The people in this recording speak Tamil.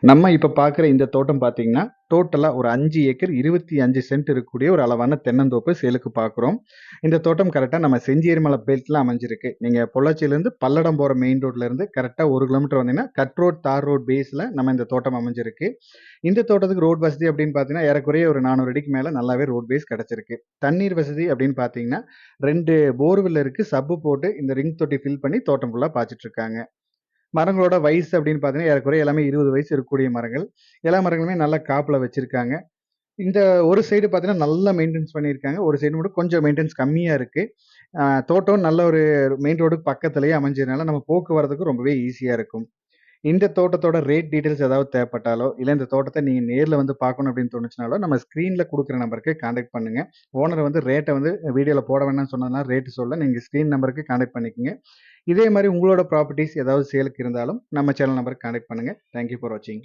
நம்ம இப்ப பார்க்குற இந்த தோட்டம் பார்த்தீங்கன்னா, டோட்டலா ஒரு 5 ஏக்கர் 25 சென்ட் இருக்கக்கூடிய ஒரு அளவான தென்னந்தோப்பு சேலுக்கு பார்க்குறோம். இந்த தோட்டம் கரெக்ட்டா நம்ம செஞ்சேரிமலை பெல்ட்ல அமைஞ்சிருக்கு. நீங்க பொள்ளாச்சியிலேருந்து பல்லடம் போற மெயின் ரோட்லேருந்து கரெக்ட்டா 1 கிலோமீட்டர் வந்தீங்கன்னா, கட் ரோட், தார் ரோட் பேஸ்ல நம்ம இந்த தோட்டம் அமைஞ்சிருக்கு. இந்த தோட்டத்துக்கு ரோட் வசதி அப்படின்னு பார்த்தீங்கன்னா, ஏறக்குறைய ஒரு 400 அடிக்கு மேல நல்லாவே ரோட் பேஸ் கிடைச்சிருக்கு. தண்ணீர் வசதி அப்படின்னு பார்த்தீங்கன்னா, 2 போர்வெல் இருக்கு. சப்பு போட்டு இந்த ரிங் தொட்டி ஃபில் பண்ணி தோட்டம் ஃபுல்லா பாய்ச்சிட்டு இருக்காங்க. மரங்களோட வயசு அப்படின்னு பார்த்தீங்கன்னா, ஏறக்குறைய எல்லாமே 20 வயசு இருக்கக்கூடிய மரங்கள். எல்லா மரங்களுமே நல்ல காப்புல வச்சிருக்காங்க. இந்த ஒரு சைடு பார்த்தீங்கன்னா, நல்லா மெயின்டெனன்ஸ் பண்ணியிருக்காங்க. ஒரு சைடு மட்டும் கொஞ்சம் மெயின்டெனன்ஸ் கம்மியா இருக்கு. தோட்டம் நல்ல ஒரு மெயின் ரோடுக்கு பக்கத்திலேயே அமைஞ்சதுனால, நம்ம போக்குவரத்துக்கு ரொம்பவே ஈஸியா இருக்கும். இந்த தோட்டத்தோட ரேட் டீட்டெயில்ஸ் ஏதாவது தேவைப்பட்டாலோ, இல்ல இந்த தோட்டத்த நீங்க நேர்ல வந்து பார்க்கணும் அப்படின்னு தோணுச்சுனாலோ, நம்ம ஸ்க்ரீன்ல குடுக்குற நம்பருக்கு கான்டாக்ட் பண்ணுங்க. ஓனர் வந்து ரேட்ட வந்து வீடியோல போட வேணாம்னு சொன்னதுனால ரேட் சொல்லல. நீங்க ஸ்க்ரீன் நம்பருக்கு கான்டாக்ட் பண்ணிக்கங்க. இதே மாரி உங்களோட ப்ராப்பர்ட்டீஸ் ஏதாவது சேலுக்கு இருந்தாலும் நம்ம சேனல் நம்பருக்கு கான்டாக்ட் பண்ணுங்க. தேங்க் யூ ஃபார் வாட்சிங்.